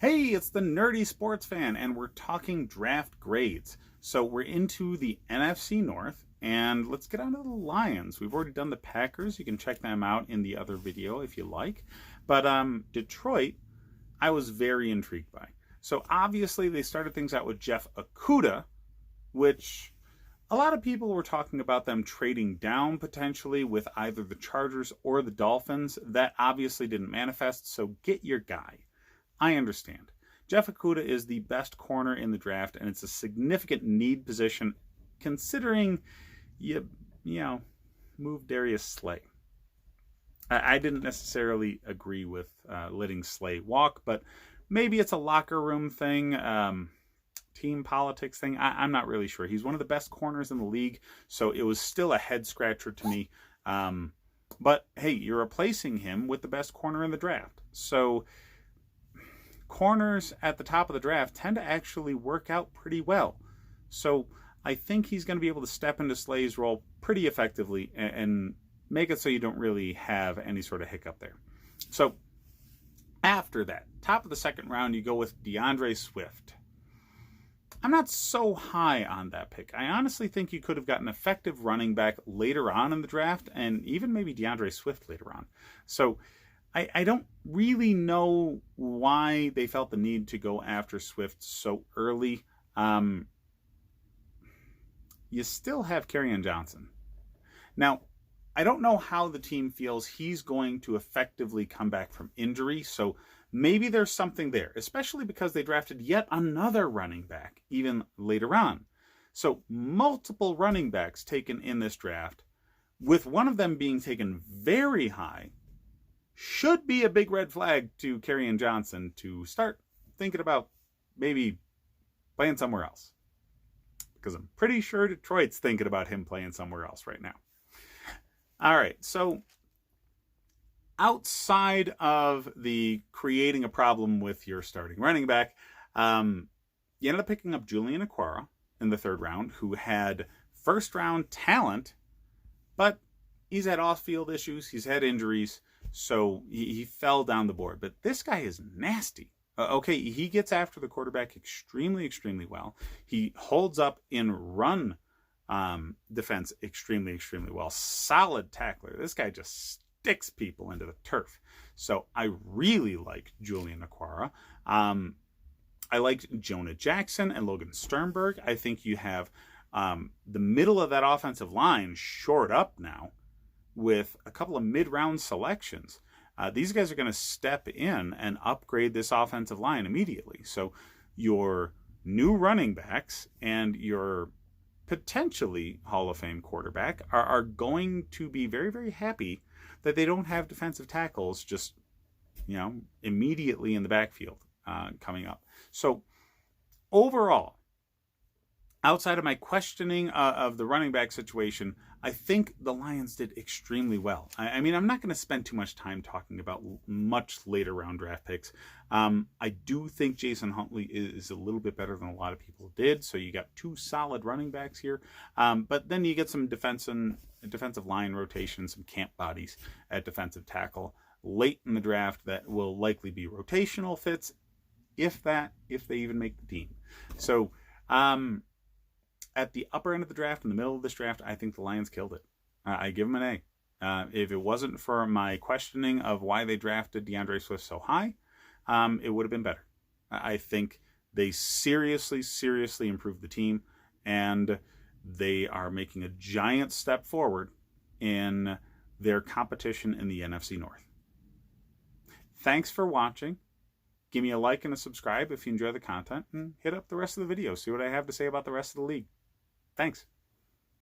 Hey, it's the Nerdy Sports Fan, and we're talking draft grades. So we're into the NFC North, and let's get on to the Lions. We've already done the Packers. You can check them out in the other video if you like. But Detroit, I was very intrigued by. So obviously they started things out with Jeff Okudah, which a lot of people were talking about them trading down potentially with either the Chargers or the Dolphins. That obviously didn't manifest, so get your guy. I understand. Jeff Okudah is the best corner in the draft, and it's a significant need position considering you move Darius Slay. I didn't necessarily agree with letting Slay walk, but maybe it's a locker room thing, team politics thing. I'm not really sure. He's one of the best corners in the league, so it was still a head scratcher to me. But hey, you're replacing him with the best corner in the draft. So corners at the top of the draft tend to actually work out pretty well. So I think he's going to be able to step into Slay's role pretty effectively and make it so you don't really have any sort of hiccup there. So after that, top of the second round, you go with DeAndre Swift. I'm not so high on that pick. I honestly think you could have gotten an effective running back later on in the draft, and even maybe DeAndre Swift later on. So I don't really know why they felt the need to go after Swift so early. You still have Kerryon Johnson. Now, I don't know how the team feels he's going to effectively come back from injury, so maybe there's something there, especially because they drafted yet another running back even later on. So multiple running backs taken in this draft, with one of them being taken very high, should be a big red flag to Kerryon Johnson to start thinking about maybe playing somewhere else. Because I'm pretty sure Detroit's thinking about him playing somewhere else right now. All right, so outside of the creating a problem with your starting running back, you ended up picking up Julian Okwara in the third round, who had first-round talent, but he's had off-field issues, he's had injuries, so he fell down the board. But this guy is nasty. Okay, he gets after the quarterback extremely, extremely well. He holds up in run defense extremely, extremely well. Solid tackler. This guy just sticks people into the turf. So I really like Julian Okwara. I liked Jonah Jackson and Logan Sternberg. I think you have the middle of that offensive line shored up now with a couple of mid-round selections. These guys are going to step in and upgrade this offensive line immediately. So your new running backs and your potentially Hall of Fame quarterback are going to be very, very happy that they don't have defensive tackles just, immediately in the backfield coming up. So overall, outside of my questioning of the running back situation, I think the Lions did extremely well. I mean, I'm not going to spend too much time talking about much later round draft picks. I do think Jason Huntley is a little bit better than a lot of people did. So you got two solid running backs here. But then you get some defensive line rotation, some camp bodies at defensive tackle late in the draft that will likely be rotational fits, if they even make the team. So, at the upper end of the draft, in the middle of this draft, I think the Lions killed it. I give them an A. If it wasn't for my questioning of why they drafted DeAndre Swift so high, it would have been better. I think they seriously, seriously improved the team, and they are making a giant step forward in their competition in the NFC North. Thanks for watching. Give me a like and a subscribe if you enjoy the content, and hit up the rest of the video. See what I have to say about the rest of the league. Thanks.